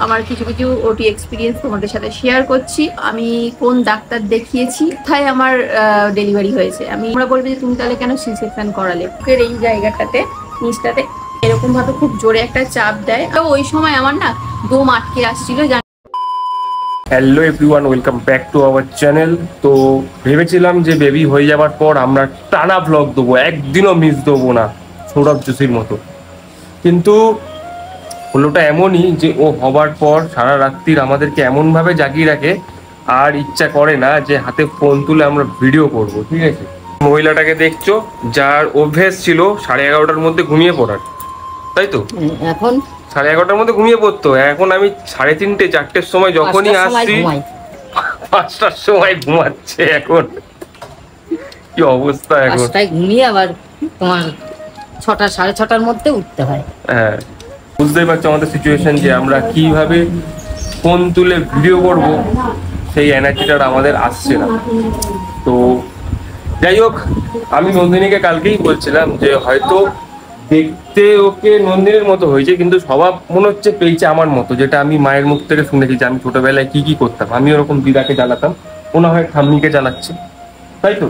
আমার কিছু কিছু ওটি এক্সপিরিয়েন্স তোমাদের সাথে শেয়ার করছি। আমি কোন ডাক্তার দেখিয়েছি, কোথায় আমার ডেলিভারি হয়েছে। আমরা বলবো যে তুমি তাহলে কেন সি সেকশন করালে, বুকের এই জায়গাটাতে নিচটাতে এরকম ভাবে খুব জোরে একটা চাপ দেয়। তো ওই সময় আমার না দম আটকে আসছিল। Hello everyone, welcome back to our channel. তো ভেবেছিলাম যে বেবি হয়ে যাওয়ার পর আমরা টানা ব্লগ দেবো, একদিনও মিস দেবো না, সৌরভ জোশীর মতো। কিন্তু হলোটা এমনই যে ও হবার পর সারা রাত্রির আমাদেরকে এমনভাবে জাগিয়ে রাখে, আর ইচ্ছা করে না যে হাতে ফোন তুলে আমরা ভিডিও করব। ঠিক আছে, মহিলাটাকে দেখছো, যার অভ্যেস ছিল 11:30টার মধ্যে ঘুমিয়ে পড়ার, তাই তো? এখন 11:30টার মধ্যে ঘুমিয়ে পড়তো। এখন আমি 3:30, 4টের সময় যখনই আসছি 5টার সময় ঘুমাচ্ছে। এখন কি অবস্থা! এখন 5টায় ঘুমিয়ে আবার তোমার 6টা 6:30টার মধ্যে উঠতে হয়। হ্যাঁ, বুঝতেই পারছো আমাদের সিচুয়েশন, যে আমরা কিভাবে ফোন তুলে ভিডিও করব সেই এনার্জিটা আমাদের আসছে না। তো যাই হোক, আমি নন্দিনীকে কালকেই বলছিলাম যে হয়তো দেখতে ওকে নন্দিনীর মতো হয়েছে, কিন্তু স্বভাব মনে হচ্ছে পেয়েছে আমার মতো, যেটা আমি মায়ের মুখ থেকে শুনেছি যে আমি ছোটবেলায় কি কি করতাম। আমি ওরকম দিদাকে জ্বালাতাম, মনে হয় ঠাম্মিকে জ্বালাচ্ছে, তাই তো?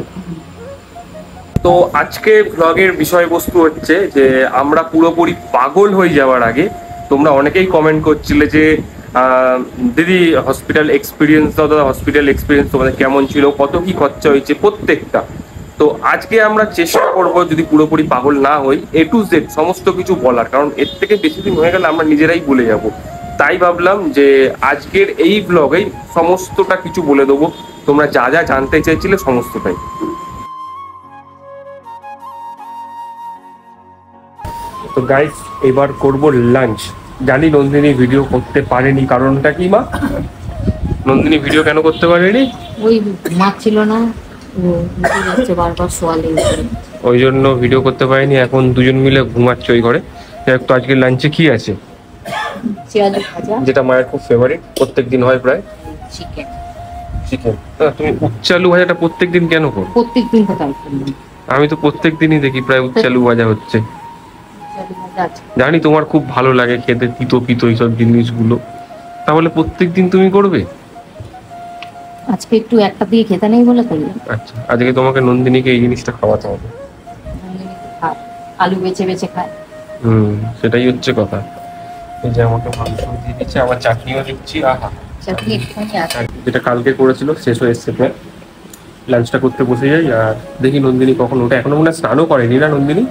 তো আজকে ব্লগের বিষয়বস্তু হচ্ছে যে আমরা পুরোপুরি পাগল হয়ে যাওয়ার আগে তোমরা অনেকেই কমেন্ট করছিলে যে দিদি হসপিটাল এক্সপিরিয়েন্স দাও, দাদা হসপিটাল এক্সপিরিয়েন্স তোমাদের কেমন ছিল, কত কি খরচা হয়েছে প্রত্যেকটা। তো আজকে আমরা চেষ্টা করব, যদি পুরোপুরি পাগল না হই, A to Z সমস্ত কিছু বলার, কারণ এর থেকে বেশি দিন হয়ে গেলে আমরা নিজেরাই ভুলে যাব। তাই ভাবলাম যে আজকের এই ব্লগেই সমস্তটা কিছু বলে দেবো, তোমরা যা যা জানতে চাইছিলে সমস্তটাই। তো গাইস, এবার করব লাঞ্চ। জানি নন্দিনী ভিডিও করতে পারেনি, কারণটা কি মা? নন্দিনী ভিডিও কেন করতে পারেনি? ওই মাছ ছিল না, বারবার সোয়ালে ওই জন্য ভিডিও করতে পারেনি। এখন দুজন মিলে ঘুমাচ্ছে ওই ঘরে। তো আজকে লাঞ্চে কি আছে? যেটা মায়ের খুব ফেভারিট, প্রত্যেকদিন হয় প্রায়, চিকেন। চিকেন। তুমি উচ্ছে আলু ভাজাটা প্রত্যেকদিন কেন করো? প্রত্যেকদিন কোথায়? আমি তো প্রত্যেকদিনই দেখি প্রায় উচ্ছে আলু ভাজা হচ্ছে। জানি তোমার খুব ভালো লাগে খেতে তিতো পিতো এইসব জিনিসগুলো, তাহলে প্রত্যেকদিন তুমি করবে? আজকে একটু একটা দিয়ে খেতে নেই বলে করলাম। আচ্ছা, আজকে তোমাকে নন্দিনীকে এই জিনিসটা খাওয়াতে হবে। আলু বেছে বেছে খায়। সেটাই হচ্ছে কথা। এই যে আমাকে মাংস দিয়ে দিচ্ছে, আবার চাটনিও দিচ্ছি। আহা, চাটনি একটুখানি আছে, যেটা কালকে করেছিল শেষ হয়ে এসছে। লাঞ্চটা করতে বসে যাই, আর দেখি নন্দিনী কখন ওঠে। এখনো মনে হয় স্নানও করেনি না নন্দিনী?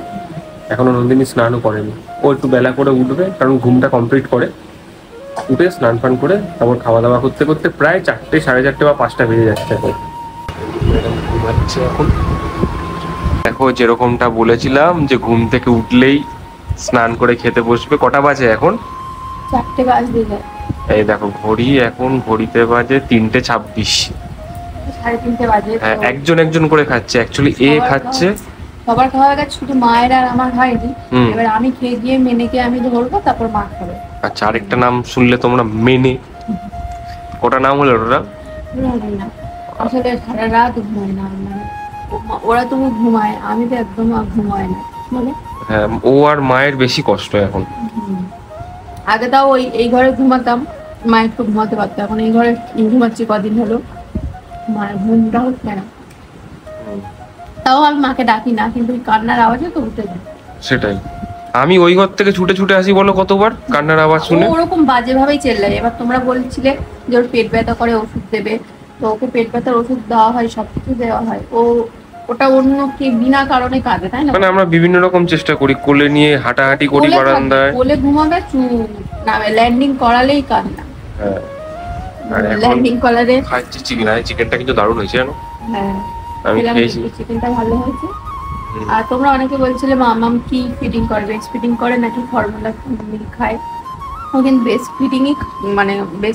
এখনো নন্দিনী স্নানও করেনি। ও একটু বেলা করে উঠবে, কারণ ঘুমটা কমপ্লিট করে উঠে স্নান ফান করে তারপর খাওয়া দাওয়া করতে করতে প্রায় 4টে, 4:30 বা 5টা বেজে যাচ্ছে। এখন ঘুমাচ্ছে। এখন দেখো, যেরকমটা বলেছিলাম যে ঘুম থেকে উঠলেই স্নান করে খেতে বসবে। কটা বাজে এখন? 4টে বাজে। এই দেখো ঘড়ি, এখন ঘড়িতে বাজে 3:26। 3:30 বাজে। হ্যাঁ, একজন একজন করে খাচ্ছে। অ্যাকচুয়ালি এ খাচ্ছে, সবার খাওয়া গেছে, শুধু মায়ের আর আমার হয়নি। এবার আমি খেয়ে গিয়ে মেনেকে আমি ধরবো, তারপর মা খাবে। আচ্ছা, আরেকটা নাম শুনলে তোমরা, মেনে। ওটা নাম হলো ওটা আসলে সারা রাত ঘুমায় না, মানে ওরা তো ঘুমায়, আমি তো একদম ঘুমায় না। মানে হ্যাঁ, ও আর মায়ের বেশি কষ্ট এখন। আগে তাও এই ঘরে ঘুমাতাম, মা একটু ঘুমাতে পারতো। এখন এই ঘরে ঘুমাচ্ছি কদিন হলো, মায়ের ঘুমটা হচ্ছে না। তাও আমি মাকে ডাকি না, কিন্তু কান্নার আওয়াজে তো উঠে যায়। সেটাই, আমি ওই ঘর থেকে ছুটে ছুটে আসি বলো কতবার কান্নার আওয়াজ শুনে। ওরকম বাজে ভাবেই চেল্লাই। এবার তোমরা বলছিলে যে ওর পেট ব্যথা করে, ওষুধ দেবে, তো ওকে পেট ব্যথার ওষুধ দেওয়া হয়, সবকিছু দেওয়া হয়। ওটা অন্য কি বিনা কারণে কাঁদে, তাই না? মানে আমরা বিভিন্ন রকম চেষ্টা করি, কোলে নিয়ে হাঁটাহাঁটি করি বারান্দায়, কোলে ঘুমাবে, না ল্যান্ডিং করালেই কান্না। হ্যাঁ, ল্যান্ডিং করালে খাচ্ছি চিকেন। আর চিকেনটা কিন্তু দারুণ হয়েছে জানো? হ্যাঁ, আমি খেয়েছি, চিকেনটা ভালো হয়েছে। আর তোমরা অনেকে বলছিলে মামাম কি ফিডিং করে, ব্রেস্ট ফিডিং করে নাকি ফর্মুলা মিল্ক খায়। ও কিন্তু ব্রেস্ট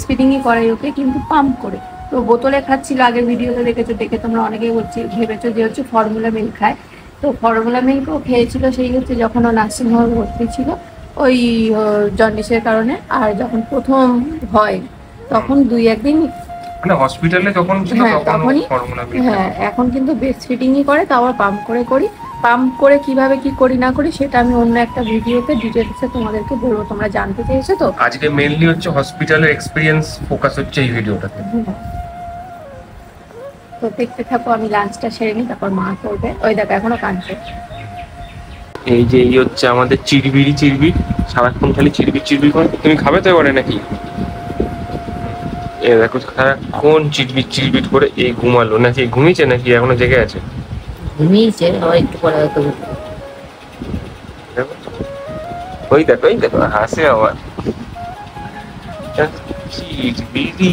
ফিডিংই করে ওকে, কিন্তু পাম্প করে। তো বোতলে খাচ্ছিল, আগের ভিডিওতে দেখে তোমরা অনেকেই ভেবেছো যে হচ্ছে ফর্মুলা মিল্ক খায়। তো ফর্মুলা মিল্কও খেয়েছিল সেই হচ্ছে যখন ও নার্সিংহোমে ভর্তি ছিল ওই জন্ডিসের কারণে। আর যখন প্রথম হয় তখন 2-1 দিন মানে হসপিটালে যখন ছিল তখনই ফর্মুলা মিল্ক। হ্যাঁ, এখন কিন্তু ব্রেস্ট ফিডিংই করে, তাও পাম্প করে করি। পাম্প করে কিভাবে কি করি না করি সেটা আমি অন্য একটা ভিডিওতে ডিটেলসে তোমাদেরকে বলবো, তোমরা জানতে চেয়েছো তো। আজকে মেইনলি হচ্ছে হসপিটালের এক্সপিরিয়েন্স ফোকাস হচ্ছে এই ভিডিওটাতে। তো দেখতে থাকো, আমি লাঞ্চটা সেরে নিই, তারপর মা করবে। ওই দেখো এখনো কাঁদছে। এই যে এই হচ্ছে আমাদের চিরবির, সারাক্ষণ খালি চিরবির করে। তুমি খাবে তো এবারে নাকি? এ দেখো সারাক্ষণ চিরবির করে। এই ঘুমালো নাকি, ঘুমিয়েছে নাকি এখনো জেগে আছে? ঘুমিয়েছে, একটু পরে হয়তো উঠবে। ওই দেখো হাসে আবার। চিরবিরি।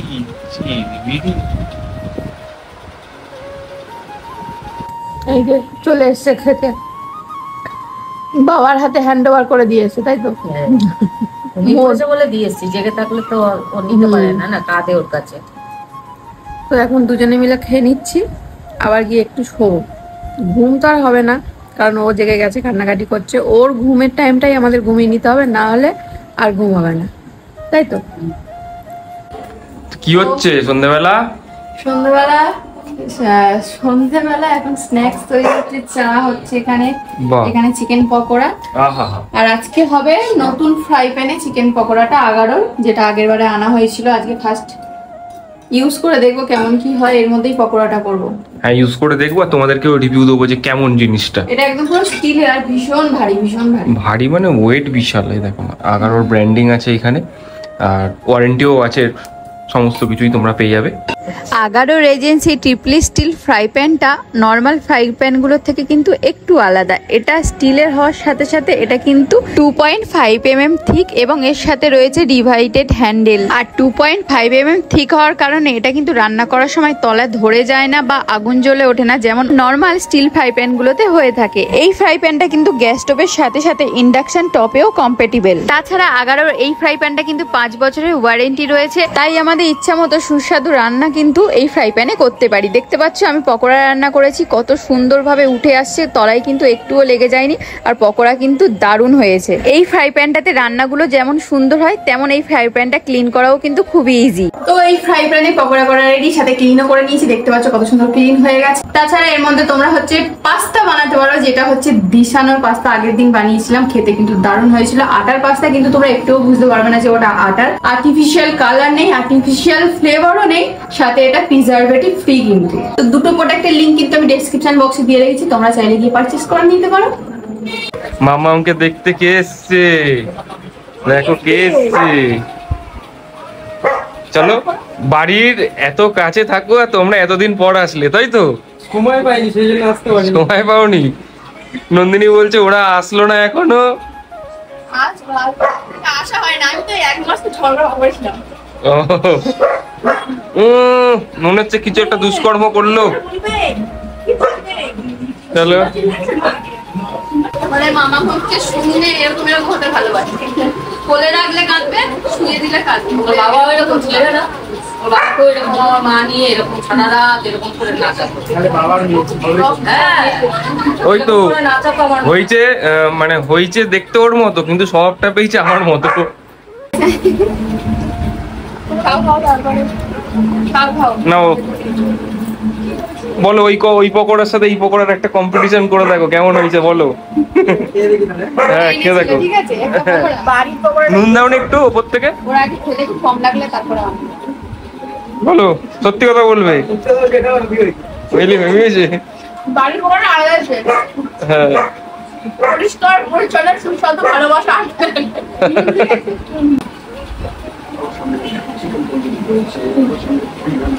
এই যে চলে এসছে খেতে, বাবার হাতে হ্যান্ড ওভার করে দিয়েছে, তাই তো? ঘুমিয়েছে বলে দিয়েছি, জেগে থাকলে তো ও নিতে পারে না, না কাঁদে ওর কাছে। তো এখন দুজনে মিলে খেয়ে নিচ্ছি, আবার গিয়ে একটু শোবো। ঘুম তো আর হবে না, কারণ ও জেগে গেছে, কান্নাকাটি করছে। ওর ঘুমের টাইমটাই আমাদের ঘুমিয়ে নিতে হবে, না হলে আর ঘুম হবে না, তাই তো? কি হচ্ছে সন্ধ্যাবেলা? সন্ধ্যাবেলা এখন স্ন্যাক্স তৈরি হচ্ছে, চা হচ্ছে এখানে, বাহ। এখানে চিকেন পকোড়া। আহা। আর আজকে হবে নতুন ফ্রাই প্যানে চিকেন পকোড়াটা, আগারোর, যেটা আগের বারে আনা হয়েছিল। আজকে ফার্স্ট ইউজ করে দেখবো কেমন কি হয়, এর মধ্যেই পকোড়াটা করবো। হ্যাঁ, ইউজ করে দেখবো আর তোমাদেরকেও রিভিউ দেবো যে কেমন জিনিসটা। এটা একদম পুরো স্টিলের আর ভীষণ ভারী, ভীষণ ভারী। ভারী মানে ওয়েট বিশাল। এই দেখো না, আগারোর ব্র্যান্ডিং আছে এখানে, আর ওয়ারেন্টিও আছে, সমস্ত কিছুই তোমরা পেয়ে যাবে। আগারোর এজেন্সি ট্রিপলি স্টিল ফ্রাই প্যানটা নর্মাল ফ্রাই প্যানগুলোর থেকে কিন্তু একটু আলাদা। এটা স্টিলের হওয়ার সাথে সাথে এটা কিন্তু 2.5 mm থিক, এবং এর সাথে রয়েছে ডিভাইডেড হ্যান্ডেল। আর 2.5 mm থিক হওয়ার কারণে এটা কিন্তু রান্না করার সময় তলায় ধরে যায় না বা আগুন জ্বলে ওঠে না, যেমন নর্মাল স্টিল ফ্রাই প্যানগুলোতে হয়ে থাকে। এই ফ্রাই প্যানটা কিন্তু গ্যাস স্টোভের সাথে সাথে ইন্ডাকশন টপেও কম্প্যাটিবল। তাছাড়া আগারোর এই ফ্রাই প্যানটা কিন্তু 5 বছরের ওয়ারেন্টি রয়েছে, তাই আমাদের ইচ্ছা মতো সুস্বাদু রান্না কিন্তু এই ফ্রাই প্যানে করতে পারি। দেখতে পাচ্ছ আমি পকোড়া রান্না করেছি, কত সুন্দরভাবে উঠে আসছে, তলায় কিন্তু একটুও লেগে যায়নি, আর পকোড়া কিন্তু দারুণ হয়েছে। এই ফ্রাই প্যানটাতে রান্নাগুলো যেমন সুন্দর হয়, তেমন এই ফ্রাই প্যানটা ক্লিন করাও কিন্তু খুবই ইজি। তো এই ফ্রাই প্যানে পকোড়া করা রেডি, সাথে ক্লিনও করে নিয়েছি। দেখতে পাচ্ছ কত সুন্দর ক্লিন হয়ে গেছে। তাছাড়া এর মধ্যে তোমরা হচ্ছে পাস্তা বানাতে পারো, যেটা হচ্ছে দিশানোর পাস্তা। আগের দিন বানিয়েছিলাম, খেতে কিন্তু দারুণ হয়েছিল। আটার পাস্তা, কিন্তু তোমরা একটুও বুঝতে পারবে না যে ওটা আটার। আর্টিফিশিয়াল কালার নেই, আর্টিফিশিয়াল ফ্লেভারও নেই, সাথে এটা প্রিজারভেটিভ ফ্রি কিন্তু। তো দুটো প্রোডাক্টের লিংক কিন্তু আমি ডেসক্রিপশন বক্সে দিয়ে রেখেছি, তোমরা চাইলে গিয়ে পারচেজ করে নিতে পারো। মামাকে দেখতে কে এসছে, দেখো কে এসছে। চলো, বাড়ির এত কাছে থাকো আর তোমরা এতদিন পর আসলে, তাই তো? সময় পাইনি, সেই জন্য আসতে পারিনি। সময় পাওনি? নন্দিনী বলছে ওরা আসলো না এখনো। আশা হয় না, আমি তো এক মাস ঝগড়া করেছিলাম। মনে হচ্ছে কিছু একটা দুষ্কর্ম করলো। চলো। মানে মামা হচ্ছে শুনে এরকম এরকম হতে ভালোবাসে, কোলে রাখলে কাঁদবে, শুয়ে দিলে কাঁদবে। বাবা এরকম ছিল না, ওর বাবাকে এরকম, আমার মা নিয়ে এরকম সারা রাত এরকম করে নাচাতো। ওই তো হয়েছে, মানে হয়েছে দেখতে ওর মতো, কিন্তু স্বভাবটা পেয়েছে আমার মতো। না বলো, ওই পকোড়ার সাথে এই পকোড়ার একটা কম্পিটিশন করে দেখো কেমন হয়েছে, বলো। হ্যাঁ, খেয়ে দেখো। নুন দাও একটু ওপর থেকে, কম লাগলে তারপরে বলো, সত্যি কথা বলবে। বুঝলি, ভেবেছে বাড়ির পকোড়া আলাদা আছে। হ্যাঁ, পরিষ্কার পরিচ্ছন্ন সুস্বাদু ভালোবাসা।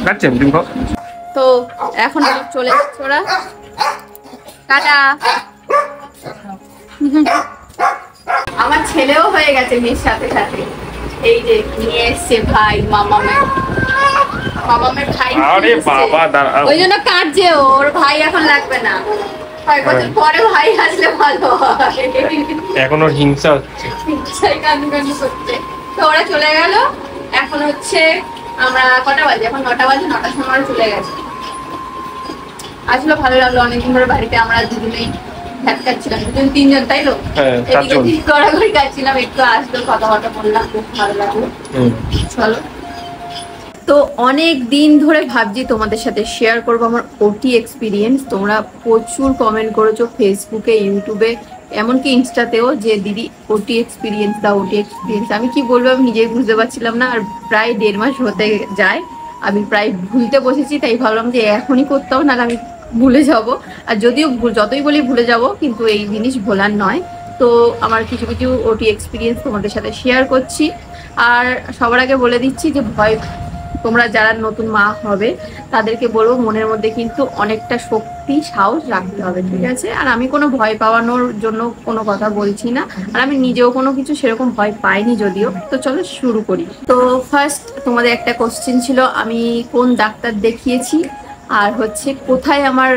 খাচ্ছেন তুমি? তো এখন চলে যাচ্ছে ওরা, টাটা। আমার ছেলেও হয়ে গেছে মেয়ের সাথে সাথে। এই যে নিয়ে এসছে ভাই, মামামের ভাই। আরে বাবা, দাঁড়াও। ওই জন্য কাঁদছে, ওর ভাই এখন লাগবে না, 6 বছর পরে ভাই আসলে ভালো হয়। এখন ওর হিংসা হচ্ছে, কান্দি করছে। তো ওরা চলে গেল। এখন হচ্ছে আমরা কটা বাজে, এখন 9টা বাজে, 9টার সময় চলে গেছে। আসলে ভালো লাগলো, অনেকদিন ধরে বাড়িতে আমরা দুজনেই ভাত খাচ্ছিলাম, 2-3 জন, তাই তো? এদিকে গড়াগড়ি খাচ্ছিলাম, একটু আসলো, কথাবার্তা বললাম, খুব ভালো লাগলো। চলো। তো অনেক দিন ধরে ভাবছি তোমাদের সাথে শেয়ার করবো আমার ওটি এক্সপিরিয়েন্স। তোমরা প্রচুর কমেন্ট করেছো ফেসবুকে, ইউটিউবে, এমনকি ইনস্টাতেও যে দিদি ওটি এক্সপিরিয়েন্স দাও, ওটি এক্সপিরিয়েন্স। আমি কি বলবো আমি নিজেই বুঝতে পারছিলাম না। আর প্রায় 1.5 মাস হতে যায়, আমি প্রায় ভুলতে বসেছি। তাই ভাবলাম যে এখনই করতে হবে, নাহলে আমি ভুলে যাব। আর যদিও যতই বলি ভুলে যাব, কিন্তু এই জিনিস ভোলার নয়। তো আমার কিছু কিছু ওটি এক্সপিরিয়েন্স তোমাদের সাথে শেয়ার করছি। আর সবার আগে বলে দিচ্ছি যে ভয়, তোমরা যারা নতুন মা হবে তাদেরকে বলবো মনের মধ্যে কিন্তু অনেকটা শক্তি সাহস রাখতে হবে, ঠিক আছে? আর আমি কোনো ভয় পাওয়ানোর জন্য কোনো কথা বলছি না, আর আমি নিজেও কোনো কিছু সেরকম ভয় পাইনি যদিও। তো চলো শুরু করি। তো ফার্স্ট তোমাদের একটা কোশ্চেন ছিল আমি কোন ডাক্তার দেখিয়েছি আর হচ্ছে কোথায় আমার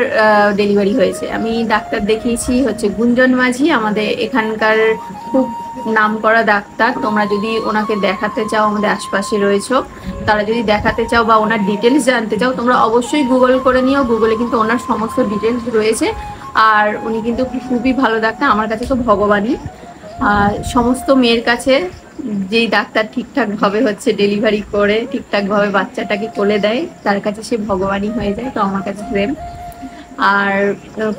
ডেলিভারি হয়েছে। আমি ডাক্তার দেখিয়েছি হচ্ছে গুঞ্জন মাঝি, আমাদের এখানকার খুব নামকরা ডাক্তার। তোমরা যদি ওনাকে দেখাতে চাও, আমাদের আশপাশে রয়েছো, তারা যদি দেখাতে চাও বা ওনার ডিটেলস জানতে চাও, তোমরা অবশ্যই গুগল করে নিও। গুগলে কিন্তু ওনার সমস্ত ডিটেলস রয়েছে। আর উনি কিন্তু খুবই ভালো ডাক্তার, আমার কাছে তো ভগবানই। আর সমস্ত মেয়ের কাছে যেই ডাক্তার ঠিকঠাকভাবে হচ্ছে ডেলিভারি করে, ঠিকঠাকভাবে বাচ্চাটাকে কোলে দেয়, তার কাছে সে ভগবানই হয়ে যায়। তো আমার কাছে সেম। আর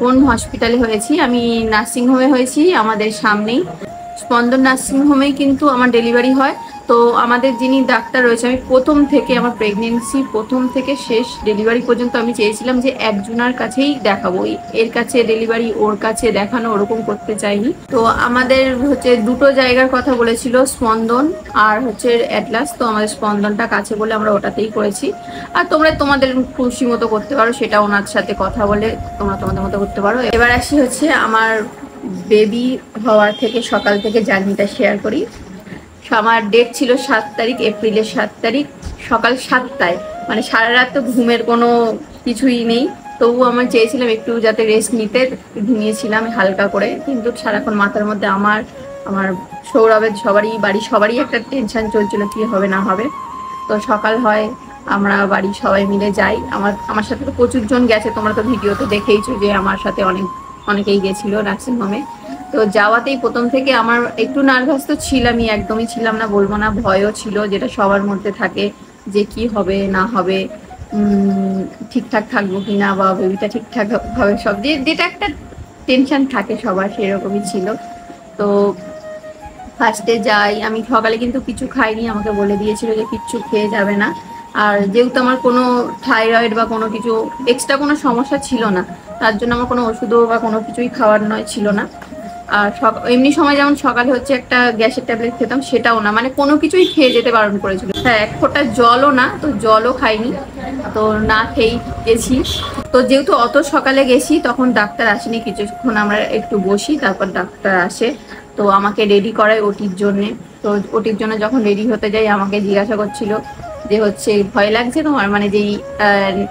কোন হসপিটালে হয়েছি, আমি নার্সিংহোমে হয়েছি, আমাদের সামনেই স্পন্দন নার্সিংহোমেই কিন্তু আমার ডেলিভারি হয়। তো আমাদের যিনি ডাক্তার রয়েছে, আমি প্রথম থেকে আমার প্রেগনেন্সি প্রথম থেকে শেষ ডেলিভারি পর্যন্ত আমি চেয়েছিলাম যে একজনের কাছেই দেখাবো, এর কাছে ডেলিভারি ওর কাছে দেখানো, ওরকম করতে চাইনি। তো আমাদের হচ্ছে দুটো জায়গার কথা বলেছিল, স্পন্দন আর হচ্ছে অ্যাটলাস। তো আমাদের স্পন্দনটা কাছে বলে আমরা ওটাতেই করেছি। আর তোমরা তোমাদের খুশি মতো করতে পারো, সেটা ওনার সাথে কথা বলে তোমরা তোমাদের মতো করতে পারো। এবার আসি হচ্ছে আমার বেবি হওয়ার থেকে সকাল থেকে জার্নিটা শেয়ার করি। আমার ডেট ছিল 7 তারিখ, এপ্রিলের 7 তারিখ সকাল 7টায়। মানে সারা রাত তো ঘুমের কোনো কিছুই নেই, তবু আমার চেয়েছিলাম একটু যাতে রেস্ট নিতে, ঘুমিয়েছিলাম হালকা করে। কিন্তু সারাক্ষণ মাথার মধ্যে আমার সৌরভের বাড়ির সবারই একটা টেনশন চলছিল কি হবে না হবে। তো সকাল হয়, আমরা বাড়ির সবাই মিলে যাই। আমার সাথে তো প্রচুর জন গেছে, তোমরা তো ভিডিওতে দেখেইছো যে আমার সাথে অনেকেই গেছিলো নার্সিংহোমে। তো যাওয়াতেই প্রথম থেকে আমার একটু নার্ভাস তো ছিলামই, একদমই ছিলাম না বলবো না, ভয়ও ছিল, যেটা সবার মধ্যে থাকে যে কি হবে না হবে, ঠিকঠাক থাকবো কিনা, বা বেবিটা ঠিকঠাক ভাবে সব যেটা একটা টেনশন থাকে সবার, সেরকমই ছিল। তো ফার্স্টে যাই, আমি সকালে কিন্তু কিছু খাইনি, আমাকে বলে দিয়েছিল যে কিচ্ছু খেয়ে যাবে না। আর যেহেতু আমার কোনো থাইরয়েড বা কোনো কিছু এক্সট্রা কোনো সমস্যা ছিল না, তার জন্য আমার কোনো ওষুধও বা কোনো কিছুই খাওয়ার নয় ছিল না। আর এমনি সময় যেমন সকালে হচ্ছে একটা গ্যাসের ট্যাবলেট খেতাম, সেটাও না, মানে কোনো কিছুই খেয়ে যেতে বারণ করেছিল। হ্যাঁ, এক ফোঁটা জলও না, তো জলও খাইনি, তো না খেয়েই গেছি। তো যেহেতু অত সকালে গেছি, তখন ডাক্তার আসেনি, কিছুক্ষণ আমরা একটু বসি, তারপর ডাক্তার আসে। তো আমাকে রেডি করায় ওটির জন্যে। তো ওটির জন্য যখন রেডি হতে যাই, আমাকে জিজ্ঞাসা করছিল যে হচ্ছে ভয় লাগছে তোমার, মানে যেই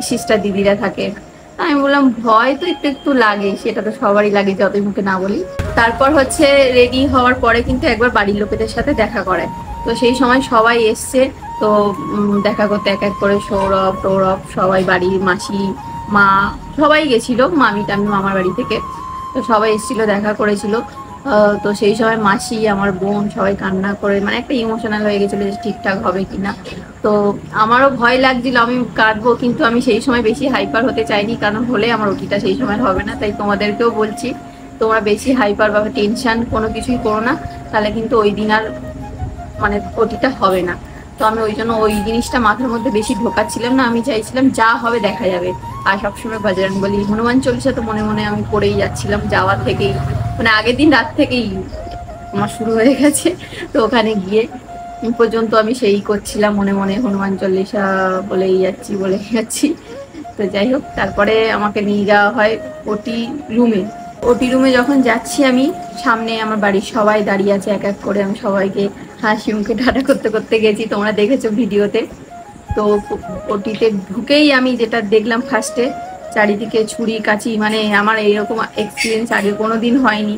সিস্টার দিদিরা থাকে। আমি বললাম ভয় তো একটু একটু লাগে, সেটা তো সবারই লাগে যতই মুখে না বলি। তারপর হচ্ছে রেডি হওয়ার পরে কিন্তু একবার বাড়ির লোকেদের সাথে দেখা করে। তো সেই সময় সবাই এসছে, তো দেখা করতে এক এক করে সৌরভ টৌরভ সবাই, বাড়ির মাসি মা সবাই গেছিল, মামি টামি মামার বাড়ি থেকে। তো সবাই এসেছিল, দেখা করেছিল। তো সেই সময় মাসি, আমার বোন সবাই কান্না করে, মানে একটা ইমোশনাল হয়ে গেছিলো যে ঠিকঠাক হবে কিনা। তো আমারও ভয় লাগছিল, আমি কাঁদবো, কিন্তু আমি সেই সময় বেশি হাইপার হতে চাইনি, কারণ হলে আমার ওটিটা সেই সময় হবে না। তাই তোমাদেরকেও বলছি, তোমরা বেশি হাইপার বা টেনশন কোনো কিছুই করো না, তাহলে কিন্তু ওই দিন আর মানে ওটিটা হবে না। তো আমি ওই জন্য ওই জিনিসটা মাথার মধ্যে বেশি ঢোকাচ্ছিলাম না, আমি চাইছিলাম যা হবে দেখা যাবে। আর সবসময় বজরংবলী হনুমান চল্লিশা তো মনে মনে আমি পড়েই যাচ্ছিলাম যাওয়ার থেকেই, মানে আগের দিন রাত থেকেই আমার শুরু হয়ে গেছে। তো ওখানে গিয়ে পর্যন্ত আমি সেই করছিলাম মনে মনে, হনুমান চল্লিশা বলেই যাচ্ছি। তো যাই হোক, তারপরে আমাকে নিয়ে যাওয়া হয় ওটি রুমে। যখন যাচ্ছি আমি, সামনে আমার বাড়ির সবাই দাঁড়িয়ে আছে, এক এক করে আমি সবাইকে হাসি মুখে টাটা করতে করতে গেছি, তোমরা দেখেছো ভিডিওতে। তো ওটিতে ঢুকেই আমি যেটা দেখলাম ফার্স্টে, চারিদিকে ছুরি কাঁচি, মানে আমার এইরকম এক্সপিরিয়েন্স আগে কোনো দিন হয়নি,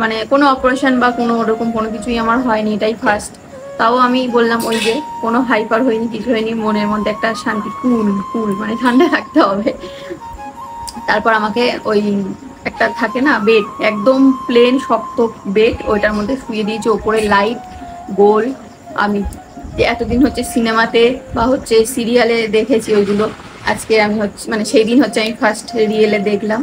মানে কোনো অপারেশন বা কোনো ওরকম কোনো কিছুই আমার হয়নি, এটাই ফার্স্ট। তাও আমি বললাম ওই যে কোনো হাইপার হয়নি, কিছু হয়নি, মনের মধ্যে একটা শান্তি, কুল মানে ঠান্ডা থাকতে হবে। তারপর আমাকে ওই একটা থাকে না বেড, একদম প্লেন শক্ত বেড, ওইটার মধ্যে শুয়ে দিয়েছে, ওপরে লাইট গোল, আমি যে এতদিন হচ্ছে সিনেমাতে বা হচ্ছে সিরিয়ালে দেখেছি ওইগুলো, আজকে আমি হচ্ছে মানে সেই দিন হচ্ছে আমি ফার্স্ট রিয়েলে দেখলাম।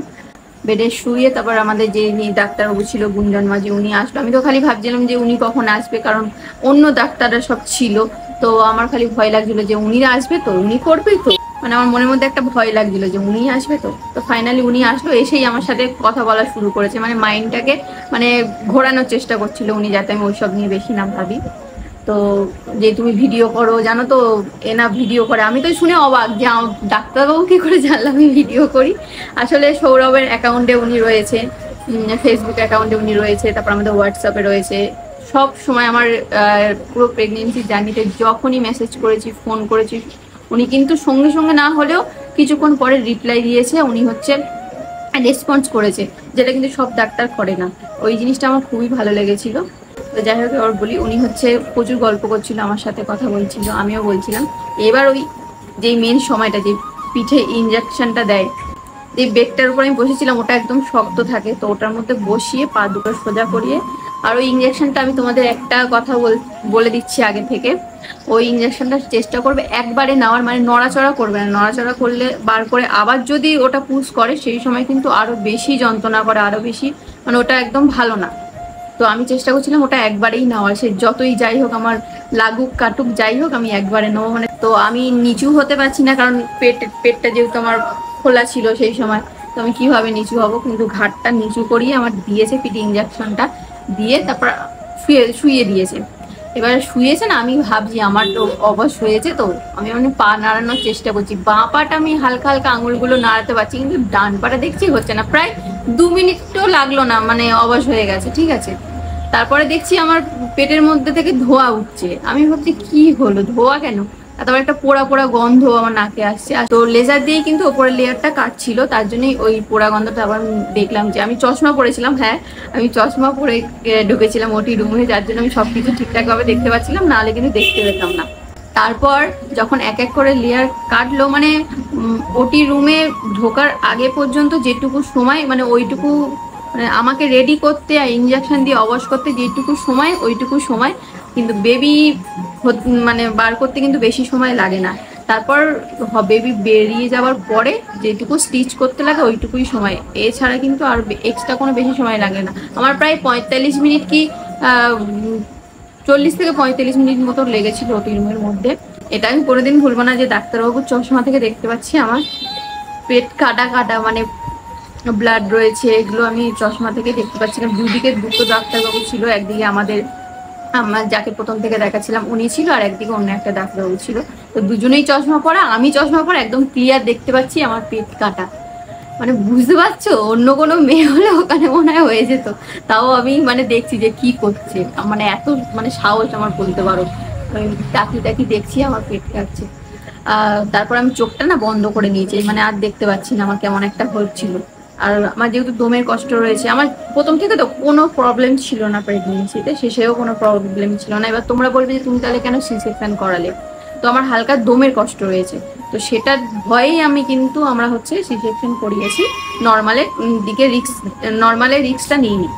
বেডে শুয়ে তারপর আমাদের যে ডাক্তারবাবু ছিল গুঞ্জন মাঝি, উনি আসলো। আমি তো খালি ভাবছিলাম যে উনি কখন আসবে, কারণ অন্য ডাক্তাররা সব ছিল, তো আমার খালি ভয় লাগছিল যে উনি আসবে তো, উনি করবে তো, মানে আমার মনের মধ্যে একটা ভয় লাগছিল যে উনি আসবে তো। তো ফাইনালি উনি আসলো, এসেই আমার সাথে কথা বলা শুরু করেছে, মানে মাইন্ডটাকে মানে ঘোরানোর চেষ্টা করছিল উনি, যাতে আমি ওইসব নিয়ে বেশি না ভাবি। তো যে তুমি ভিডিও করো, জানো তো এনা ভিডিও করে। আমি তো শুনে অবাক যে ডাক্তারবাবু কি করে জানলাম আমি ভিডিও করি। আসলে সৌরভের অ্যাকাউন্টে উনি রয়েছে, ফেসবুক অ্যাকাউন্টে উনি রয়েছে, তারপর আমাদের হোয়াটসঅ্যাপে রয়েছে। সব সময় আমার পুরো প্রেগনেন্সি জার্নিতে যখনই মেসেজ করেছি, ফোন করেছি, উনি কিন্তু সঙ্গে সঙ্গে না হলেও কিছুক্ষণ পরে রিপ্লাই দিয়েছে, উনি হচ্ছে রেসপন্স করেছে, যেটা কিন্তু সব ডাক্তার করে না। ওই জিনিসটা আমার খুবই ভালো লেগেছিল। তো যাই হোক এবার বলি, উনি হচ্ছে প্রচুর গল্প করছিল, আমার সাথে কথা বলছিল, আমিও বলছিলাম। এবার ওই যে মেন সময়টা, যে পিঠে ইঞ্জেকশনটা দেয়, যে বেডটার উপর আমি বসেছিলাম, ওটা একদম শক্ত থাকে, তো ওটার মধ্যে বসিয়ে পা দুটো সোজা করিয়ে, আর ওই ইঞ্জেকশনটা আমি তোমাদের একটা কথা বলে দিচ্ছি আগে থেকে, ওই ইঞ্জেকশনটা চেষ্টা করবে একবারে নেওয়ার, মানে নড়াচড়া করবে না। নড়াচড়া করলে বার করে আবার যদি ওটা পুশ করে, সেই সময় কিন্তু আরো বেশি যন্ত্রণা করে, আরো বেশি, মানে ওটা একদম ভালো না। তো আমি চেষ্টা করছিলাম ওটা একবারেই নেওয়ার, সে যতই যাই হোক, আমার লাগুক কাটুক যাই হোক, আমি একবারে নেবো। মানে তো আমি নিচু হতে পারছি না, কারণ পেটটা যেহেতু আমার খোলা ছিল সেই সময়, তো আমি কিভাবে নিচু হব। কিন্তু ঘাটটা নিচু করিয়ে আমার দিয়েছে পিঠে ইঞ্জেকশনটা দিয়ে, তারপর শুয়ে দিয়েছে। এবারে শুয়েছে না, আমি ভাবছি আমার তো অবশ হয়েছে, তো আমি মানে পা নাড়ানোর চেষ্টা করছি, বাঁ পাটা আমি হালকা হালকা আঙুলগুলো নাড়াতে পারছি, কিন্তু ডান পাটা দেখছি হচ্ছে না। প্রায় 2 মিনিটও লাগলো না, মানে অবশ হয়ে গেছে, ঠিক আছে। তারপরে দেখছি আমার পেটের মধ্যে থেকে ধোঁয়া উঠছে, আমি ভাবছি কি হলো, ধোঁয়া কেন? তারপর একটা পোড়া পোড়া গন্ধ আমার নাকে আসছে। আর তো লেজার দিয়ে কিন্তু ওপরের লেয়ারটা কাটছিল, তার জন্যই ওই পোড়া গন্ধটা। আবার দেখলাম যে আমি চশমা পরেছিলাম, হ্যাঁ আমি চশমা পরে ঢুকেছিলাম ওটি রুমে, যার জন্য আমি সবকিছু ঠিকঠাকভাবে দেখতে পাচ্ছিলাম, নাহলে কিন্তু দেখতে পেতাম না। তারপর যখন এক এক করে লেয়ার কাটলো, মানে ওটি রুমে ঢোকার আগে পর্যন্ত যেটুকু সময়, মানে ওইটুকু, মানে আমাকে রেডি করতে আর ইঞ্জেকশন দিয়ে অবশ করতে যেটুকু সময়, ওইটুকু সময়, কিন্তু বেবি মানে বার করতে কিন্তু বেশি সময় লাগে না। তারপর বেবি বেরিয়ে যাওয়ার পরে যেটুকু স্টিচ করতে লাগে ওইটুকুই সময়, এছাড়া কিন্তু আর এক্সট্রা কোনো বেশি সময় লাগে না। আমার প্রায় 45 মিনিট কি 40 থেকে 45 মিনিট মতো লেগেছিল ওটি রুমের মধ্যে। এটা আমি কোনোদিন ভুলবো না যে ডাক্তারবাবুর চশমা থেকে দেখতে পাচ্ছি আমার পেট কাটা কাটা, মানে ব্লাড রয়েছে, এগুলো আমি চশমা থেকে দেখতে পাচ্ছিলাম। দুদিকে দুটো ডাক্তারবাবু ছিল, একদিকে আমার যাকে প্রথম থেকে দেখাচ্ছিলাম উনি ছিল, আর একদিকে অন্য একটা ডাক্তারবাবু ছিল। তো দুজনেই চশমা পরা, আমি চশমা পরা, একদম ক্লিয়ার দেখতে পাচ্ছি আমার পেট কাটা। মানে বুঝতে পারছো, অন্য কোনো মেয়ে হলে ওখানে মনে হয় হয়ে যেত। তাও আমি মানে দেখছি যে কি করছে, মানে এত মানে সাহস আমার বলতে পারো। আমি তাকি দেখছি আমার পেট কাটছে। তারপর আমি চোখটা না বন্ধ করে নিয়েছি, মানে আর দেখতে পাচ্ছি না, আমার কেমন একটা হচ্ছিল। আর আমার যেহেতু দমের কষ্ট রয়েছে, আমার প্রথম থেকে তো কোনো প্রবলেম ছিল না প্রেগনেন্সিতে, শেষেও কোনো প্রবলেম ছিল না। এবার তোমরা বলবে যে তুমি তাহলে কেন সি-সেকশন করালে, তো আমার হালকা দমের কষ্ট রয়েছে, তো সেটার ভয়েই আমি কিন্তু আমরা হচ্ছে সি-সেকশন করিয়েছি। নর্মালের রিস্কটা নিইনি।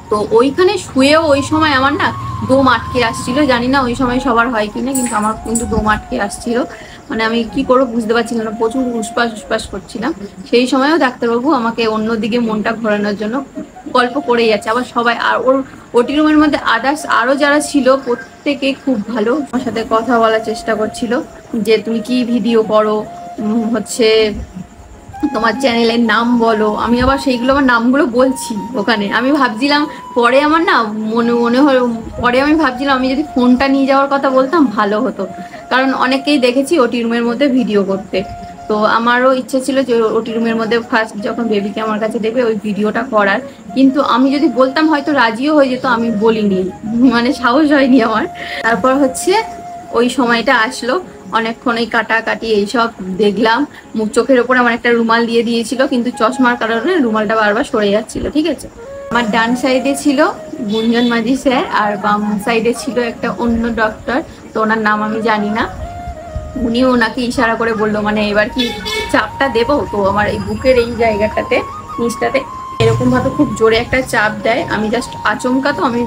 তো ওইখানে শুয়েও ওই সময় আমার না দম আটকে আসছিল, জানি না ওই সময় সবার হয় কিনা, কিন্তু আমার কিন্তু দম আটকে আসছিল, মানে আমি কি করবো বুঝতে পারছিলাম না, প্রচুর উসপাস করছিলাম। সেই সময়ও ডাক্তারবাবু আমাকে অন্যদিকে মনটা ঘোরানোর জন্য গল্প করেই যাচ্ছে। আবার সবাই, আর ওর ওটি রুমের মধ্যে আদার্স আরও যারা ছিল প্রত্যেকে খুব ভালো, আমার সাথে কথা বলার চেষ্টা করছিল যে তুমি কি ভিডিও করো, হচ্ছে তোমার চ্যানেলের নাম বলো। আমি আবার সেইগুলো আমার নামগুলো বলছি ওখানে। আমি ভাবছিলাম পরে আমার না মনে হলো, পরে আমি ভাবছিলাম আমি যদি ফোনটা নিয়ে যাওয়ার কথা বলতাম ভালো হতো, কারণ অনেকেই দেখেছি ওটি রুমের মধ্যে ভিডিও করতে। তো আমারও ইচ্ছে ছিল যে ওটি রুমের মধ্যে ফার্স্ট যখন বেবিকে আমার কাছে দেবে ওই ভিডিওটা করার, কিন্তু আমি যদি বলতাম হয়তো রাজিও হয়ে যেত, আমি বলিনি, মানে সাহস হয়নি আমার। তারপর হচ্ছে ওই সময়টা আসলো, অনেকক্ষণ এই কাটাকাটি এইসব দেখলাম। মুখ চোখের ওপর আমার একটা রুমাল দিয়ে দিয়েছিল, কিন্তু চশমার কারণে রুমালটা বারবার সরে যাচ্ছিল, ঠিক আছে। আমার ডান সাইডে ছিল গুঞ্জন মাঝি স্যার, আর বাম সাইডে ছিল একটা অন্য ডক্টর, তো ওনার নাম আমি জানি না। উনিও ওনাকে ইশারা করে বললো মানে এবার কি চাপটা দেবো, তো আমার এই বুকের এই জায়গাটাতে নিচটাতে এরকম ভাবে খুব জোরে একটা চাপ দেয়, আমি জাস্ট আচমকা, তো আমি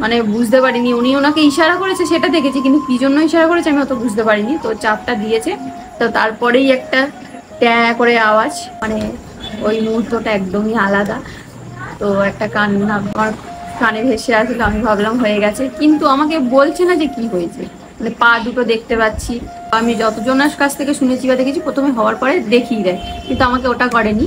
মানে বুঝতে পারিনি। উনি ওনাকে ইশারা করেছে সেটা দেখেছি, কিন্তু কি জন্য ইশারা করেছে আমি অত বুঝতে পারিনি। তো চাপটা দিয়েছে, তো তারপরেই একটা ট্যা করে আওয়াজ, মানে ওই মুহূর্তটা একদমই আলাদা। তো একটা কান্না আমার কানে ভেসে আসলো, আমি ভাবলাম হয়ে গেছে, কিন্তু আমাকে বলছে না যে কি হয়েছে। মানে পা দুটো দেখতে পাচ্ছি, আমি যতজনের কাছ থেকে শুনেছি বা দেখেছি প্রথমে হওয়ার পরে দেখিয়ে দেয়, কিন্তু আমাকে ওটা করেনি।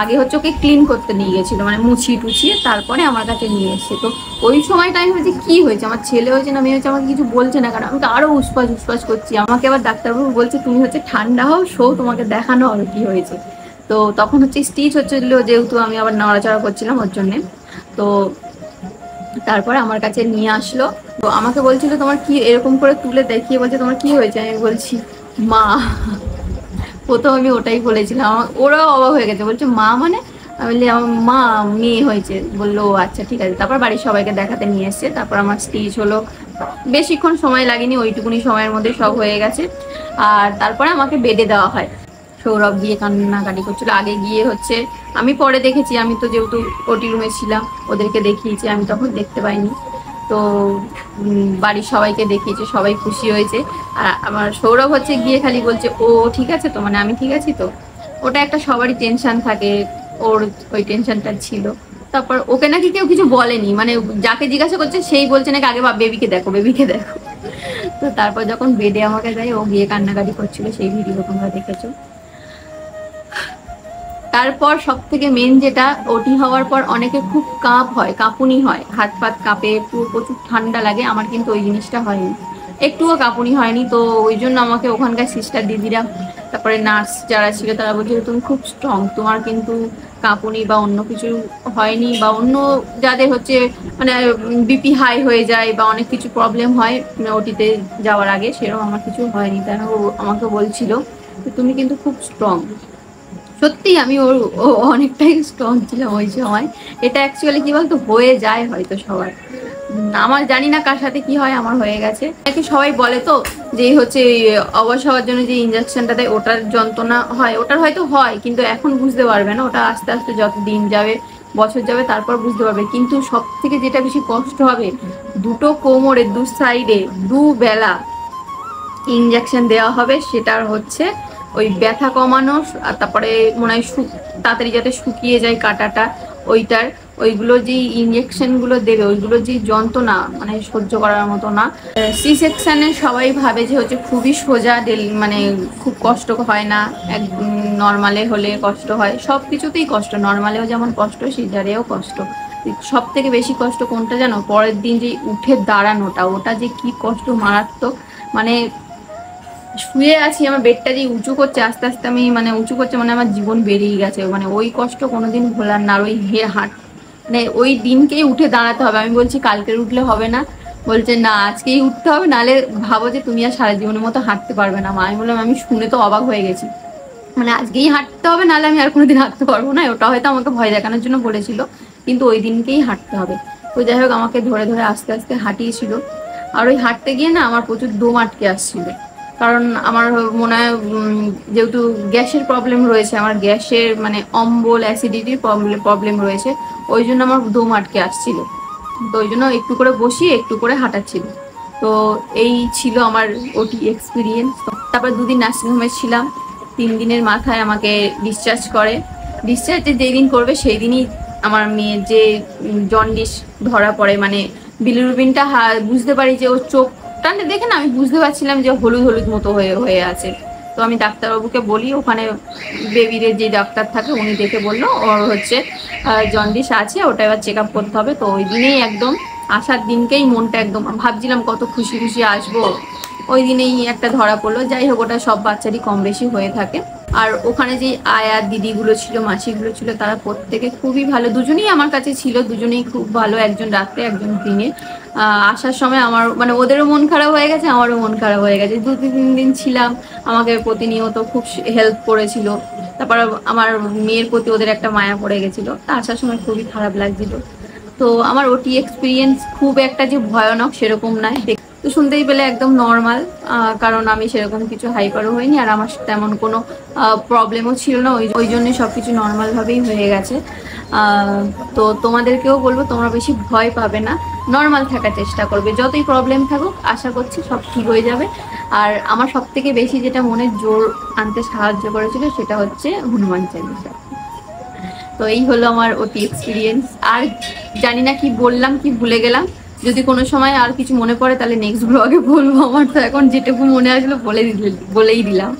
আগে হচ্ছে ওকে ক্লিন করতে নিয়ে গেছিলো, মানে মুছিয়ে টুছিয়ে তারপরে আমার কাছে নিয়ে এসছে। তো ওই সময়টা আমি ভাবছি কি হয়েছে, আমার ছেলে হয়েছে না মেয়ে হয়েছে, আমাকে কিছু বলছে না, কারণ আমি তো আরো উসপাস করছি। আমাকে আবার ডাক্তারবাবু বলছে তুমি হচ্ছে ঠান্ডা হও, শো, তোমাকে দেখানো হবে কি হয়েছে। তো তখন হচ্ছে স্টিচ হচ্ছিল, যেহেতু আমি আবার নড়াচড়া করছিলাম ওর জন্যে। তো তারপরে আমার কাছে নিয়ে আসলো, তো আমাকে বলছিল তোমার কি, এরকম করে তুলে দেখিয়ে বলছে তোমার কি হয়েছে। আমি বলছি মা। প্রথম আমি ওটাই বলেছিলাম, ওরাও অবাক হয়ে গেছে, বলছে মা মানে? আমি বললি আমার মা, মেয়ে হয়েছে। বললো আচ্ছা ঠিক আছে। তারপর বাড়ির সবাইকে দেখাতে নিয়ে এসছে, তারপর আমার স্টিচ হলো, বেশিক্ষণ সময় লাগেনি, ওইটুকুনি সময়ের মধ্যে সব হয়ে গেছে। আর তারপরে আমাকে বেডে দেওয়া হয়। সৌরভ গিয়ে কান্নাকাটি করছিল, আগে গিয়ে হচ্ছে, আমি পরে দেখেছি, আমি তো যেহেতু ওটি রুমে ছিলাম ওদেরকে দেখিয়েছি, আমি তখন দেখতে পাইনি। তো বাড়ির সবাইকে দেখিয়েছে, সবাই খুশি হয়েছে। আর আমার সৌরভ হচ্ছে গিয়ে খালি বলছে ও ঠিক আছে তো, মানে আমি ঠিক আছি তো। ওটা একটা সবারই টেনশন থাকে, ওর ওই টেনশনটা ছিল। তারপর ওকে নাকি কেউ কিছু বলেনি, মানে যাকে জিজ্ঞাসা করছে সেই বলছে নাকি আগে বেবিকে দেখো, বেবিকে দেখো। তো তারপর যখন বেডে আমাকে দেয়, ও গিয়ে কান্নাকাটি করছিল, সেই ভিডিও তোমরা দেখেছো। তারপর সব থেকে মেন যেটা, ওটি হওয়ার পর অনেকে খুব কাঁপুনি হয়, হাত পাত কাঁপে, প্রচুর ঠান্ডা লাগে। আমার কিন্তু ওই জিনিসটা হয়নি, একটুও কাঁপুনি হয়নি। তো ওই জন্য আমাকে ওখানকার সিস্টার দিদিরা, তারপরে নার্স যারা ছিল তারা বলছিল তুমি খুব স্ট্রং, তোমার কিন্তু কাঁপুনি বা অন্য কিছু হয়নি, বা অন্য যাদের হচ্ছে মানে বিপি হাই হয়ে যায় বা অনেক কিছু প্রবলেম হয় ওটিতে যাওয়ার আগে, সেরকম আমার কিছু হয়নি। তাই আমাকে বলছিল তুমি কিন্তু খুব স্ট্রং। সত্যি আমি ও অনেকটাই স্ট্রং ছিলাম ওই সময়। এটা অ্যাকচুয়ালি কি বলতো, হয়ে যায় হয়তো সবার, আমার জানি না কার সাথে কি হয়, আমার হয়ে গেছে। সবাই বলে তো যে হচ্ছে অবশ হওয়ার জন্য যে ইঞ্জেকশনটা দেয় ওটার যন্ত্রণা হয়, ওটার হয়তো হয়, কিন্তু এখন বুঝতে পারবে না, ওটা আস্তে আস্তে যত দিন যাবে, বছর যাবে, তারপর বুঝতে পারবে। কিন্তু সব থেকে যেটা বেশি কষ্ট হবে, দুটো কোমরে দু সাইডে দুবেলা ইঞ্জেকশন দেওয়া হবে, সেটার হচ্ছে ওই ব্যথা কমানো, আর তারপরে মনে হয় তাড়াতাড়ি যাতে শুকিয়ে যায় কাটাটা, ওইগুলো যে ইঞ্জেকশনগুলো দেবে, ওইগুলো যে যন্ত্রণা মানে সহ্য করার মতো না। সি সেকশনে সবাই ভাবে যে হচ্ছে খুবই সোজা, মানে খুব কষ্ট হয় না, এক নর্মালে হলে কষ্ট হয়, সব কিছুতেই কষ্ট, নর্মালেও যেমন কষ্ট, সিজারেও কষ্ট। সব থেকে বেশি কষ্ট কোনটা জানো? পরের দিন যে উঠে দাঁড়ানোটা, ওটা যে কি কষ্ট, মারাত্মক। মানে শুয়ে আছি, আমার বেডটা যে উঁচু করছে আস্তে আস্তে, আমি মানে উঁচু করছে, মানে আমার জীবন বেরিয়ে গেছে। মানে ওই কষ্ট কোনোদিন ভোলার না। আর ওই মানে ওই দিনকেই উঠে দাঁড়াতে হবে। আমি বলছি কালকের উঠলে হবে না, বলছে না আজকেই উঠতে হবে, নাহলে ভাবো যে তুমি আর সারা জীবনের মতো হাঁটতে পারবে না। মা, আমি বললাম আমি শুনে তো অবাক হয়ে গেছি, মানে আজকেই হাঁটতে হবে, নাহলে আমি আর কোনোদিন হাঁটতে পারবো না। ওটা হয়তো আমাকে ভয় দেখানোর জন্য বলেছিল, কিন্তু ওই দিনকেই হাঁটতে হবে। তো যাই হোক, আমাকে ধরে ধরে আস্তে আস্তে হাঁটিয়েছিল। আর ওই হাঁটতে গিয়ে না আমার প্রচুর দম আটকে আসছিল, কারণ আমার মনে হয় যেহেতু গ্যাসের প্রবলেম রয়েছে, আমার গ্যাসের মানে অম্বল অ্যাসিডিটির প্রবলেম রয়েছে, ওই জন্য আমার দম আটকে আসছিল। তো ওই জন্য একটু করে বসিয়ে একটু করে হাঁটাচ্ছিল। তো এই ছিল আমার ওটি এক্সপিরিয়েন্স। তারপর 2 দিন নার্সিংহোমে ছিলাম, 3 দিনের মাথায় আমাকে ডিসচার্জ করে। ডিসচার্জে যেই দিন করবে সেই দিনই আমার মেয়ের যে জন্ডিস ধরা পড়ে, মানে বিলিরুবিনটা বুঝতে পারি যে ওর চোখটা দেখে না, আমি বুঝতে পারছিলাম যে হলুদ হলুদ মতো হয়ে আছে। তো আমি ডাক্তারবাবুকে বলি, ওখানে বেবির যে ডাক্তার থাকে উনি দেখে বললো ওর হচ্ছে জন্ডিস আছে, ওটা এবার চেক আপ করতে হবে। তো ওই দিনেই একদম আসার দিনকেই মনটা একদম, ভাবছিলাম কত খুশি খুশি আসবো, ওই দিনেই একটা ধরা পড়লো। যাই হোক, ওটা সব বাচ্চারই কম বেশি হয়ে থাকে। আর ওখানে যে আয়া দিদিগুলো ছিল, মাসিগুলো ছিল, তারা প্রত্যেকে খুবই ভালো, দুজনেই আমার কাছে ছিল, দুজনেই খুব ভালো, একজন রাত্রে একজন দিনে। আসার সময় আমার মানে ওদেরও মন খারাপ হয়ে গেছে, আমারও মন খারাপ হয়ে গেছে। 2-3 দিন ছিলাম, আমাকে প্রতিনিয়ত খুব হেল্প করেছিল। তারপর আমার মেয়ের প্রতি ওদের একটা মায়া পড়ে গেছিলো, তা আসার সময় খুবই খারাপ লাগছিল। তো আমার ওটি এক্সপিরিয়েন্স খুব একটা যে ভয়ানক সেরকম নয়। তো শুনতেই পেলে একদম নর্মাল, কারণ আমি সেরকম কিছু হাইপারও হইনি, আর আমার তেমন কোনো প্রবলেমও ছিল না, ওই জন্যই সব কিছু নর্মালভাবেই হয়ে গেছে। তো তোমাদেরকেও বলবো তোমরা বেশি ভয় পাবে না, নর্মাল থাকার চেষ্টা করবে, যতই প্রবলেম থাকুক আশা করছি সব ঠিক হয়ে যাবে। আর আমার সব থেকে বেশি যেটা মনে জোর আনতে সাহায্য করেছিল সেটা হচ্ছে হনুমান চালিসা। তো এই হলো আমার ওটি এক্সপিরিয়েন্স। আর জানি না কি বললাম, কি ভুলে গেলাম, যদি কোনো সময় আর কিছু মনে পড়ে তাহলে নেক্সট ব্লগে বলবো। আমার তো এখন যেটুকু মনে আসলো বলেই দিলাম।